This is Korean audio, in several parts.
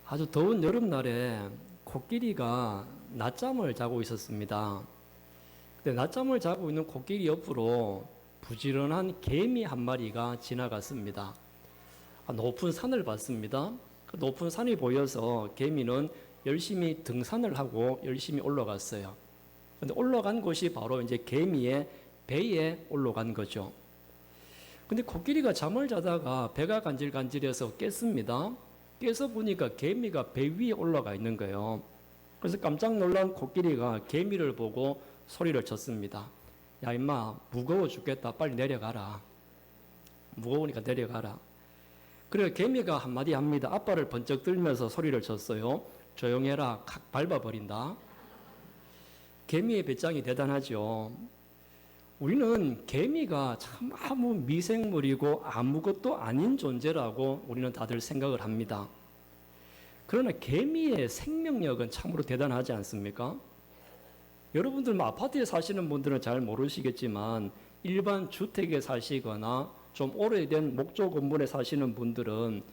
아주 더운 여름날에 코끼리가 낮잠을 자고 있었습니다. 근데 낮잠을 자고 있는 코끼리 옆으로 부지런한 개미 한 마리가 지나갔습니다. 높은 산을 봤습니다. 그 높은 산이 보여서 개미는 열심히 등산을 하고 열심히 올라갔어요. 근데 올라간 곳이 바로 이제 개미의 배에 올라간 거죠. 근데 코끼리가 잠을 자다가 배가 간질간질해서 깼습니다. 깨서 보니까 개미가 배 위에 올라가 있는 거예요. 그래서 깜짝 놀란 코끼리가 개미를 보고 소리를 쳤습니다. 야, 임마, 무거워 죽겠다. 빨리 내려가라. 무거우니까 내려가라. 그래, 개미가 한마디 합니다. 앞발을 번쩍 들면서 소리를 쳤어요. 조용해라. 칵 밟아버린다. 개미의 배짱이 대단하죠. 우리는 개미가 참 아무 미생물이고 아무것도 아닌 존재라고 우리는 다들 생각을 합니다. 그러나 개미의 생명력은 참으로 대단하지 않습니까? 여러분들 아파트에 사시는 분들은 잘 모르시겠지만 일반 주택에 사시거나 좀 오래된 목조 건물에 사시는 분들은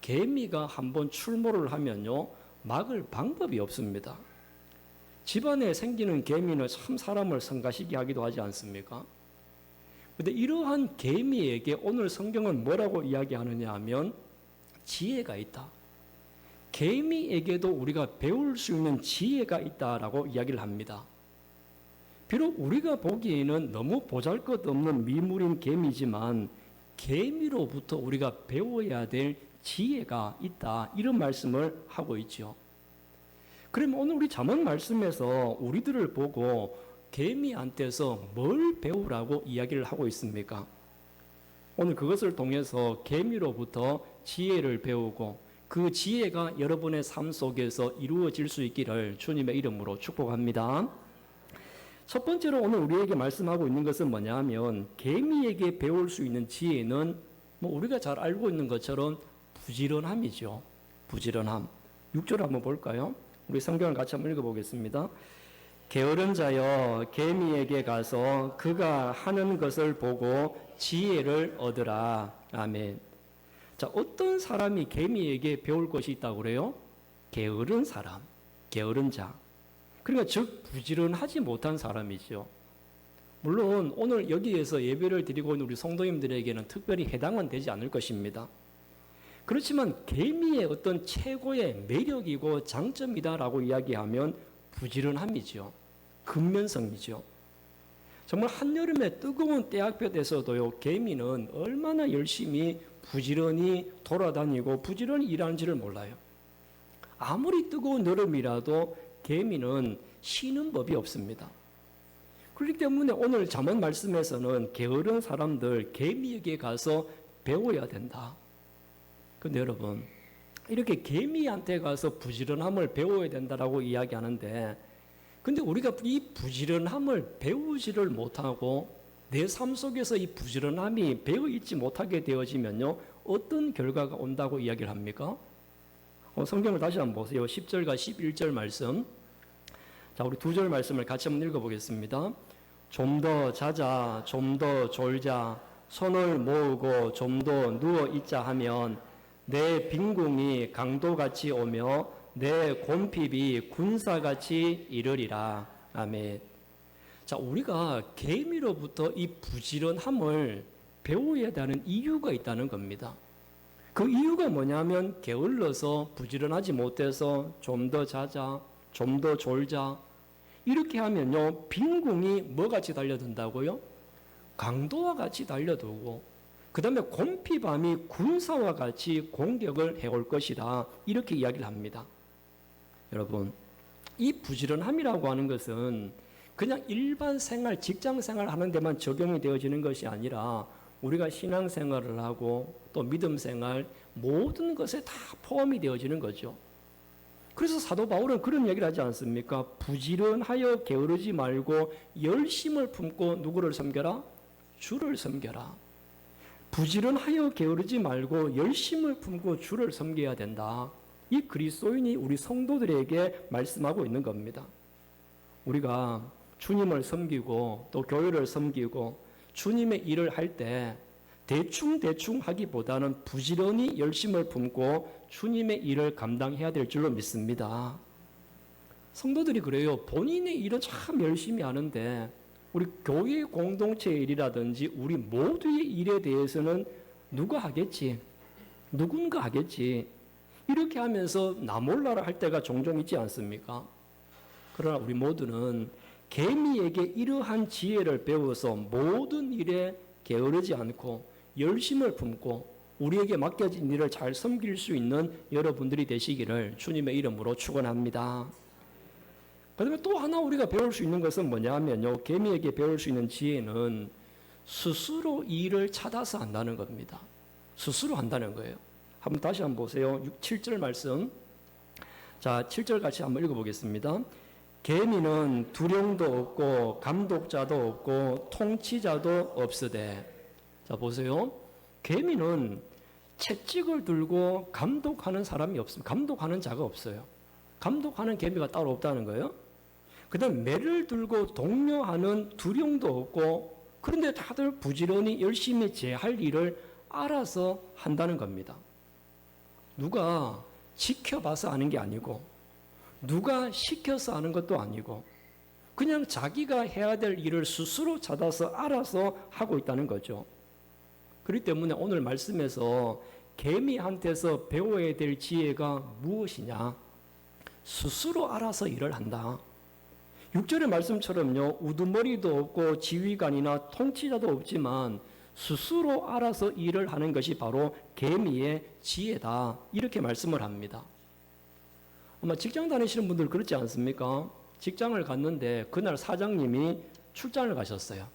개미가 한번 출몰을 하면요, 막을 방법이 없습니다. 집안에 생기는 개미는 참 사람을 성가시게 하기도 하지 않습니까? 그런데 이러한 개미에게 오늘 성경은 뭐라고 이야기하느냐 하면 지혜가 있다. 개미에게도 우리가 배울 수 있는 지혜가 있다라고 이야기를 합니다. 비록 우리가 보기에는 너무 보잘것없는 미물인 개미지만 개미로부터 우리가 배워야 될 지혜가 있다. 이런 말씀을 하고 있죠. 그러면 오늘 우리 잠언 말씀에서 우리들을 보고 개미한테서 뭘 배우라고 이야기를 하고 있습니까? 오늘 그것을 통해서 개미로부터 지혜를 배우고 그 지혜가 여러분의 삶 속에서 이루어질 수 있기를 주님의 이름으로 축복합니다. 첫 번째로 오늘 우리에게 말씀하고 있는 것은 뭐냐 하면 개미에게 배울 수 있는 지혜는 우리가 잘 알고 있는 것처럼 부지런함이죠. 부지런함. 6절 한번 볼까요? 우리 성경을 같이 한번 읽어보겠습니다. 게으른 자여 개미에게 가서 그가 하는 것을 보고 지혜를 얻으라. 아멘. 자, 어떤 사람이 개미에게 배울 것이 있다고 그래요? 게으른 사람, 게으른 자. 그러니까 즉 부지런하지 못한 사람이죠. 물론 오늘 여기에서 예배를 드리고 있는 우리 성도님들에게는 특별히 해당은 되지 않을 것입니다. 그렇지만 개미의 어떤 최고의 매력이고 장점이다라고 이야기하면 부지런함이죠. 근면성이죠. 정말 한여름에 뜨거운 때학볕에서도요, 개미는 얼마나 열심히 부지런히 돌아다니고 부지런히 일하는지를 몰라요. 아무리 뜨거운 여름이라도 개미는 쉬는 법이 없습니다. 그렇기 때문에 오늘 잠언 말씀에서는 게으른 사람들 개미에게 가서 배워야 된다. 근데 여러분, 이렇게 개미한테 가서 부지런함을 배워야 된다라고 이야기하는데, 근데 우리가 이 부지런함을 배우지를 못하고 내 삶 속에서 이 부지런함이 배어 있지 못하게 되어지면요, 어떤 결과가 온다고 이야기를 합니까? 성경을 다시 한번 보세요. 10절과 11절 말씀. 자, 우리 두 절 말씀을 같이 한번 읽어보겠습니다. 좀 더 자자, 좀 더 졸자, 손을 모으고 좀 더 누워 있자 하면 내 빈궁이 강도같이 오며 내 곰핍이 군사같이 이르리라. 아멘. 자, 우리가 개미로부터 이 부지런함을 배워야 되는 이유가 있다는 겁니다. 그 이유가 뭐냐면 게을러서 부지런하지 못해서 좀 더 자자, 좀 더 졸자 이렇게 하면요, 빈궁이 뭐같이 달려든다고요? 강도와 같이 달려들고 그 다음에 곰피밤이 군사와 같이 공격을 해올 것이다. 이렇게 이야기를 합니다. 여러분, 이 부지런함이라고 하는 것은 그냥 일반 생활, 직장 생활 하는 데만 적용이 되어지는 것이 아니라 우리가 신앙 생활을 하고 또 믿음 생활 모든 것에 다 포함이 되어지는 거죠. 그래서 사도 바울은 그런 얘기를 하지 않습니까? 부지런하여 게으르지 말고 열심을 품고 누구를 섬겨라? 주를 섬겨라. 부지런하여 게으르지 말고 열심을 품고 주를 섬겨야 된다. 이 그리스도인이 우리 성도들에게 말씀하고 있는 겁니다. 우리가 주님을 섬기고 또 교회를 섬기고 주님의 일을 할 때 대충 하기보다는 부지런히 열심을 품고 주님의 일을 감당해야 될 줄로 믿습니다. 성도들이 그래요. 본인의 일은 참 열심히 하는데 우리 교회 공동체의 일이라든지 우리 모두의 일에 대해서는 누가 하겠지? 누군가 하겠지. 이렇게 하면서 나 몰라라 할 때가 종종 있지 않습니까? 그러나 우리 모두는 개미에게 이러한 지혜를 배워서 모든 일에 게으르지 않고 열심을 품고 우리에게 맡겨진 일을 잘 섬길 수 있는 여러분들이 되시기를 주님의 이름으로 축원합니다. 그다음에 또 하나 우리가 배울 수 있는 것은 뭐냐면요. 개미에게 배울 수 있는 지혜는 스스로 일을 찾아서 한다는 겁니다. 스스로 한다는 거예요. 한번 다시 한번 보세요. 7절 말씀. 자, 7절 같이 한번 읽어보겠습니다. 개미는 두령도 없고 감독자도 없고 통치자도 없으되. 자, 보세요. 개미는 채찍을 들고 감독하는 사람이 없습니다. 감독하는 자가 없어요. 감독하는 개미가 따로 없다는 거예요. 그 다음 매를 들고 독려하는 두령도 없고, 그런데 다들 부지런히 열심히 제 할 일을 알아서 한다는 겁니다. 누가 지켜봐서 하는 게 아니고 누가 시켜서 하는 것도 아니고 그냥 자기가 해야 될 일을 스스로 찾아서 알아서 하고 있다는 거죠. 그렇기 때문에 오늘 말씀에서 개미한테서 배워야 될 지혜가 무엇이냐? 스스로 알아서 일을 한다. 6절의 말씀처럼요, 우두머리도 없고 지휘관이나 통치자도 없지만 스스로 알아서 일을 하는 것이 바로 개미의 지혜다. 이렇게 말씀을 합니다. 아마 직장 다니시는 분들 그렇지 않습니까? 직장을 갔는데 그날 사장님이 출장을 가셨어요.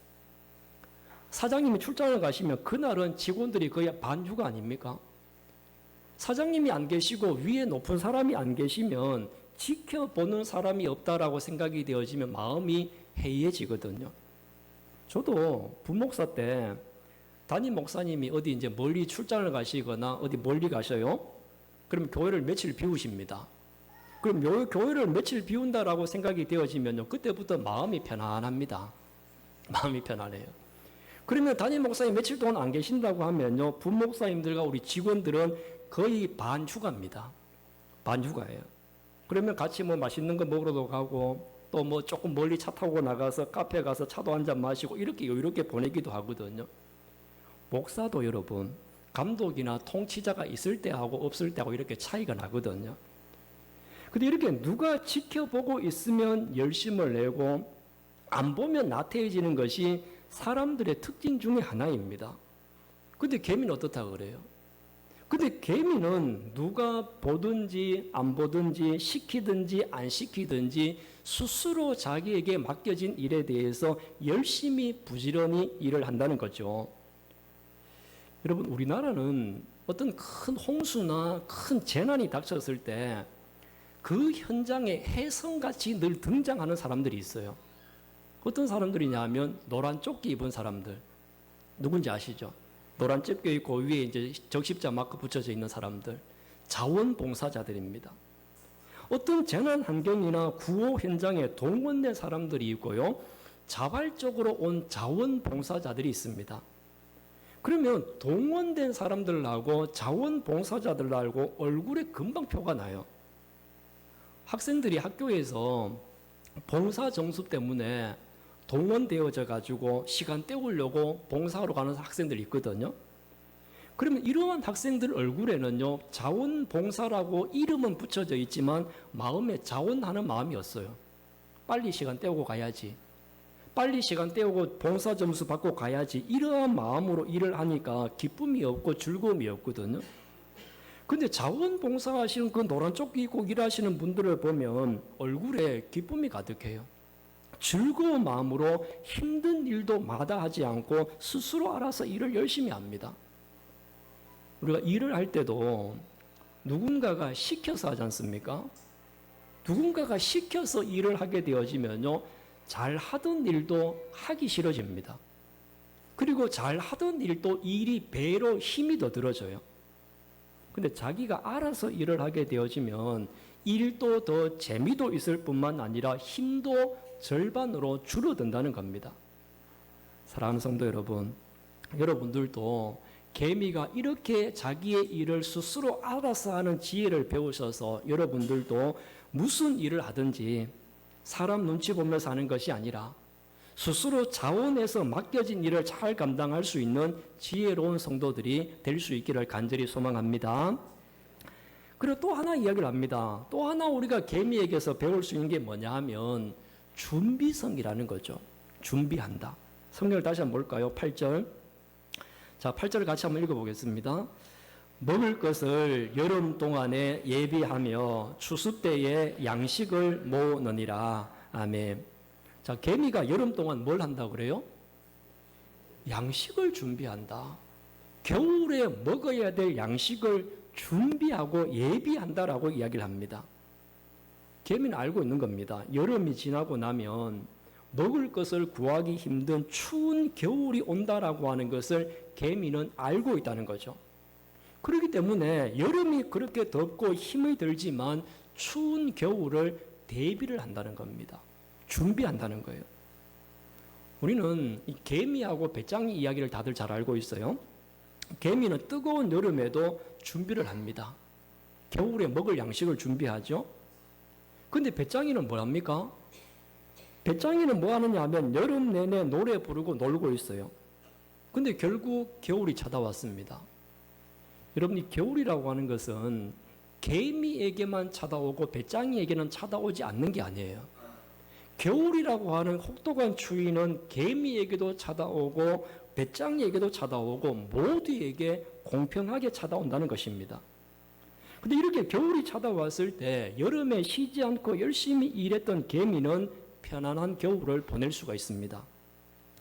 사장님이 출장을 가시면 그날은 직원들이 거의 반휴가 아닙니까? 사장님이 안 계시고 위에 높은 사람이 안 계시면 지켜보는 사람이 없다라고 생각이 되어지면 마음이 해이해지거든요. 저도 부목사 때 담임 목사님이 어디 이제 멀리 출장을 가시거나 어디 멀리 가셔요. 그럼 교회를 며칠 비우십니다. 그럼 교회를 며칠 비운다라고 생각이 되어지면요, 그때부터 마음이 편안합니다. 마음이 편안해요. 그러면 담임 목사님 며칠 동안 안 계신다고 하면요, 부목사님들과 우리 직원들은 거의 반휴가입니다. 반휴가예요. 그러면 같이 뭐 맛있는 거 먹으러도 가고 또 뭐 조금 멀리 차 타고 나가서 카페 가서 차도 한잔 마시고 이렇게 여유롭게 보내기도 하거든요. 목사도 여러분, 감독이나 통치자가 있을 때하고 없을 때하고 이렇게 차이가 나거든요. 근데 이렇게 누가 지켜보고 있으면 열심을 내고 안 보면 나태해지는 것이 사람들의 특징 중에 하나입니다. 근데 개미는 어떻다 그래요? 근데 개미는 누가 보든지 안 보든지 시키든지 안 시키든지 스스로 자기에게 맡겨진 일에 대해서 열심히 부지런히 일을 한다는 거죠. 여러분, 우리나라는 어떤 큰 홍수나 큰 재난이 닥쳤을 때 그 현장에 혜성같이 늘 등장하는 사람들이 있어요. 어떤 사람들이냐 하면 노란 조끼 입은 사람들. 누군지 아시죠? 노란 조끼 입고 위에 이제 적십자 마크 붙여져 있는 사람들. 자원봉사자들입니다. 어떤 재난 환경이나 구호 현장에 동원된 사람들이 있고요, 자발적으로 온 자원봉사자들이 있습니다. 그러면 동원된 사람들하고 자원봉사자들하고 얼굴에 금방 표가 나요. 학생들이 학교에서 봉사 정수 때문에 동원되어져 가지고 시간 때우려고 봉사하러 가는 학생들이 있거든요. 그러면 이러한 학생들 얼굴에는요, 자원봉사라고 이름은 붙여져 있지만 마음에 자원하는 마음이 없어요. 빨리 시간 때우고 가야지, 빨리 시간 때우고 봉사 점수 받고 가야지, 이러한 마음으로 일을 하니까 기쁨이 없고 즐거움이 없거든요. 근데 자원봉사하시는 그 노란 조끼 입고 일하시는 분들을 보면 얼굴에 기쁨이 가득해요. 즐거운 마음으로 힘든 일도 마다하지 않고 스스로 알아서 일을 열심히 합니다. 우리가 일을 할 때도 누군가가 시켜서 하지 않습니까? 누군가가 시켜서 일을 하게 되어지면요, 잘 하던 일도 하기 싫어집니다. 그리고 잘 하던 일도 일이 배로 힘이 더 들어져요. 근데 자기가 알아서 일을 하게 되어지면 일도 더 재미도 있을 뿐만 아니라 힘도 절반으로 줄어든다는 겁니다. 사랑하는 성도 여러분, 여러분들도 개미가 이렇게 자기의 일을 스스로 알아서 하는 지혜를 배우셔서 여러분들도 무슨 일을 하든지 사람 눈치 보면서 하는 것이 아니라 스스로 자원해서 맡겨진 일을 잘 감당할 수 있는 지혜로운 성도들이 될 수 있기를 간절히 소망합니다. 그리고 또 하나 이야기를 합니다. 또 하나 우리가 개미에게서 배울 수 있는 게 뭐냐 하면 준비성이라는 거죠. 준비한다. 성경을 다시 한번 볼까요? 8절. 자, 8절을 같이 한번 읽어보겠습니다. 먹을 것을 여름 동안에 예비하며 추수 때에 양식을 모으느니라. 아멘. 자, 개미가 여름 동안 뭘 한다고 그래요? 양식을 준비한다. 겨울에 먹어야 될 양식을 준비하고 예비한다라고 이야기를 합니다. 개미는 알고 있는 겁니다. 여름이 지나고 나면 먹을 것을 구하기 힘든 추운 겨울이 온다라고 하는 것을 개미는 알고 있다는 거죠. 그렇기 때문에 여름이 그렇게 덥고 힘이 들지만 추운 겨울을 대비를 한다는 겁니다. 준비한다는 거예요. 우리는 이 개미하고 배짱이 이야기를 다들 잘 알고 있어요. 개미는 뜨거운 여름에도 준비를 합니다. 겨울에 먹을 양식을 준비하죠. 근데 배짱이는 뭘 합니까? 배짱이는 뭐 하느냐 하면 여름 내내 노래 부르고 놀고 있어요. 근데 결국 겨울이 찾아왔습니다. 여러분이 겨울이라고 하는 것은 개미에게만 찾아오고 배짱이에게는 찾아오지 않는 게 아니에요. 겨울이라고 하는 혹독한 추위는 개미에게도 찾아오고 배짱이에게도 찾아오고 모두에게 공평하게 찾아온다는 것입니다. 근데 이렇게 겨울이 찾아왔을 때 여름에 쉬지 않고 열심히 일했던 개미는 편안한 겨울을 보낼 수가 있습니다.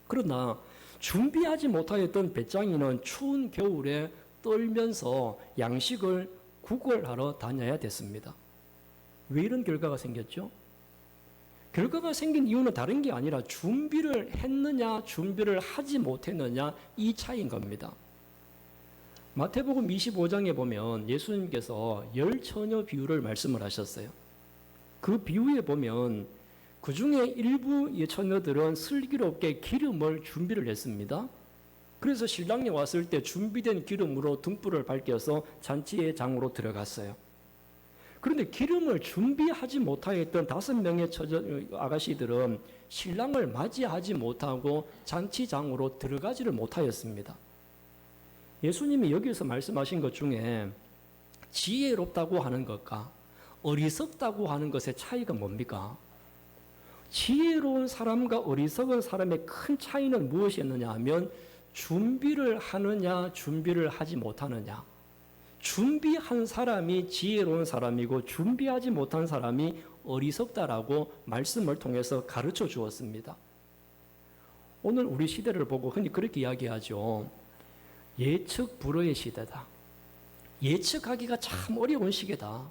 그러나 준비하지 못하였던 배짱이는 추운 겨울에 떨면서 양식을 구걸하러 다녀야 됐습니다. 왜 이런 결과가 생겼죠? 결과가 생긴 이유는 다른 게 아니라 준비를 했느냐 준비를 하지 못했느냐 이 차이인 겁니다. 마태복음 25장에 보면 예수님께서 열 처녀 비유를 말씀을 하셨어요. 그 비유에 보면 그 중에 일부 처녀들은 슬기롭게 기름을 준비를 했습니다. 그래서 신랑이 왔을 때 준비된 기름으로 등불을 밝혀서 잔치의 장으로 들어갔어요. 그런데 기름을 준비하지 못하였던 5명의 아가씨들은 신랑을 맞이하지 못하고 잔치장으로 들어가지를 못하였습니다. 예수님이 여기서 말씀하신 것 중에 지혜롭다고 하는 것과 어리석다고 하는 것의 차이가 뭡니까? 지혜로운 사람과 어리석은 사람의 큰 차이는 무엇이었느냐 하면 준비를 하느냐 준비를 하지 못하느냐. 준비한 사람이 지혜로운 사람이고 준비하지 못한 사람이 어리석다라고 말씀을 통해서 가르쳐 주었습니다. 오늘 우리 시대를 보고 흔히 그렇게 이야기하죠. 예측 불허의 시대다. 예측하기가 참 어려운 시기다.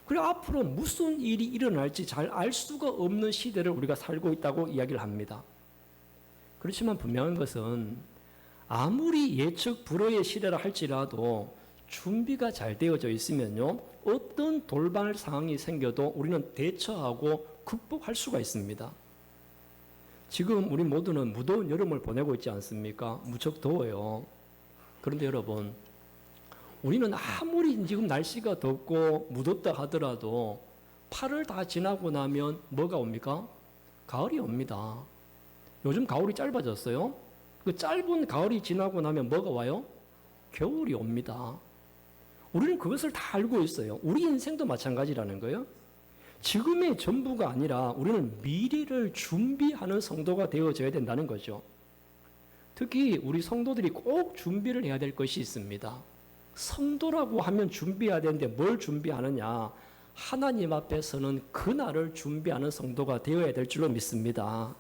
그리고 앞으로 무슨 일이 일어날지 잘 알 수가 없는 시대를 우리가 살고 있다고 이야기를 합니다. 그렇지만 분명한 것은 아무리 예측 불허의 시대라 할지라도 준비가 잘 되어져 있으면요, 어떤 돌발 상황이 생겨도 우리는 대처하고 극복할 수가 있습니다. 지금 우리 모두는 무더운 여름을 보내고 있지 않습니까? 무척 더워요. 그런데 여러분, 우리는 아무리 지금 날씨가 덥고 무덥다 하더라도 8월 다 지나고 나면 뭐가 옵니까? 가을이 옵니다. 요즘 가을이 짧아졌어요. 그 짧은 가을이 지나고 나면 뭐가 와요? 겨울이 옵니다. 우리는 그것을 다 알고 있어요. 우리 인생도 마찬가지라는 거예요. 지금의 전부가 아니라 우리는 미래를 준비하는 성도가 되어져야 된다는 거죠. 특히 우리 성도들이 꼭 준비를 해야 될 것이 있습니다. 성도라고 하면 준비해야 되는데 뭘 준비하느냐? 하나님 앞에서는 그날을 준비하는 성도가 되어야 될 줄로 믿습니다.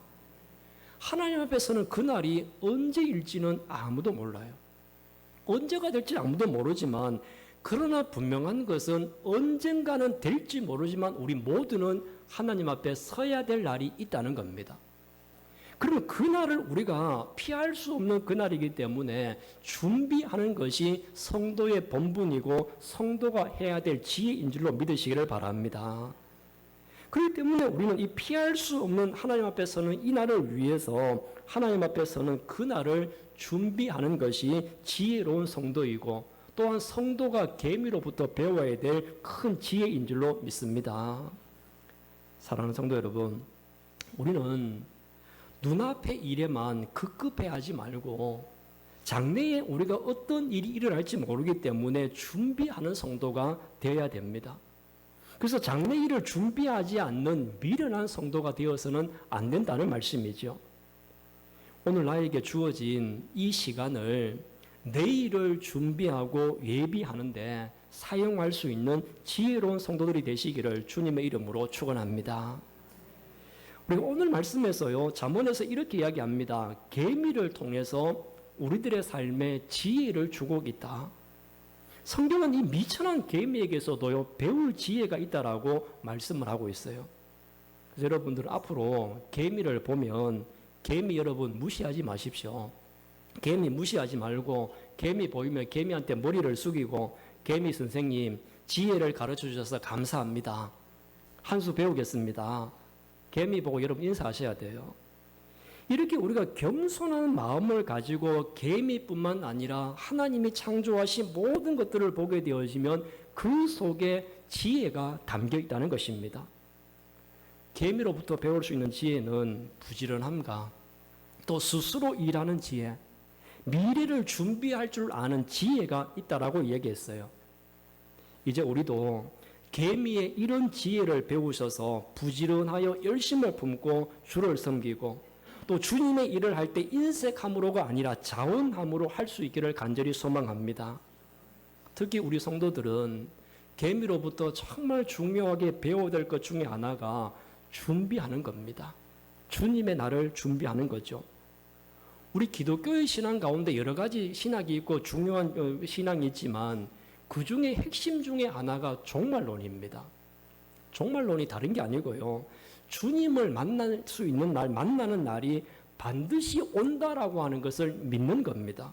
하나님 앞에서는 그날이 언제일지는 아무도 몰라요. 언제가 될지 아무도 모르지만 그러나 분명한 것은 언젠가는 될지 모르지만 우리 모두는 하나님 앞에 서야 될 날이 있다는 겁니다. 그러면 그날을 우리가 피할 수 없는 그날이기 때문에 준비하는 것이 성도의 본분이고 성도가 해야 될 지혜인 줄로 믿으시기를 바랍니다. 그렇기 때문에 우리는 이 피할 수 없는 하나님 앞에서는 이 날을 위해서 하나님 앞에서는 그날을 준비하는 것이 지혜로운 성도이고 또한 성도가 계미로부터 배워야 될 큰 지혜인 줄로 믿습니다. 사랑하는 성도 여러분, 우리는 눈앞의 일에만 급급해하지 말고 장래에 우리가 어떤 일이 일어날지 모르기 때문에 준비하는 성도가 되어야 됩니다. 그래서 장래 일을 준비하지 않는 미련한 성도가 되어서는 안 된다는 말씀이죠. 오늘 나에게 주어진 이 시간을 내일을 준비하고 예비하는데 사용할 수 있는 지혜로운 성도들이 되시기를 주님의 이름으로 축원합니다. 우리가 오늘 말씀에서요, 잠언에서 이렇게 이야기합니다. 계미를 통해서 우리들의 삶에 지혜를 주고 있다. 성경은 이 미천한 계미에게서도요, 배울 지혜가 있다라고 말씀을 하고 있어요. 그래서 여러분들 앞으로 계미를 보면 계미 여러분 무시하지 마십시오. 개미 무시하지 말고 개미 보이면 개미한테 머리를 숙이고 개미 선생님 지혜를 가르쳐 주셔서 감사합니다. 한 수 배우겠습니다. 개미 보고 여러분 인사하셔야 돼요. 이렇게 우리가 겸손한 마음을 가지고 개미뿐만 아니라 하나님이 창조하신 모든 것들을 보게 되어지면 그 속에 지혜가 담겨 있다는 것입니다. 개미로부터 배울 수 있는 지혜는 부지런함과 또 스스로 일하는 지혜, 미래를 준비할 줄 아는 지혜가 있다라고 얘기했어요. 이제 우리도 개미의 이런 지혜를 배우셔서 부지런하여 열심을 품고 주를 섬기고 또 주님의 일을 할 때 인색함으로가 아니라 자원함으로 할 수 있기를 간절히 소망합니다. 특히 우리 성도들은 개미로부터 정말 중요하게 배워야 될 것 중에 하나가 준비하는 겁니다. 주님의 날을 준비하는 거죠. 우리 기독교의 신앙 가운데 여러 가지 신학이 있고 중요한 신앙이 있지만 그 중에 핵심 중에 하나가 종말론입니다. 종말론이 다른 게 아니고요. 주님을 만날 수 있는 날, 만나는 날이 반드시 온다라고 하는 것을 믿는 겁니다.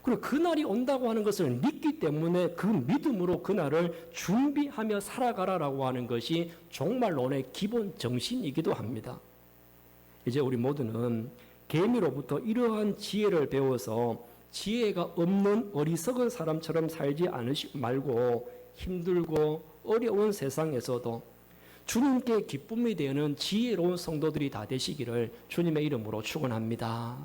그리고 그 날이 온다고 하는 것을 믿기 때문에 그 믿음으로 그 날을 준비하며 살아가라라고 하는 것이 종말론의 기본 정신이기도 합니다. 이제 우리 모두는 개미로부터 이러한 지혜를 배워서 지혜가 없는 어리석은 사람처럼 살지 말고 힘들고 어려운 세상에서도 주님께 기쁨이 되는 지혜로운 성도들이 다 되시기를 주님의 이름으로 축원합니다.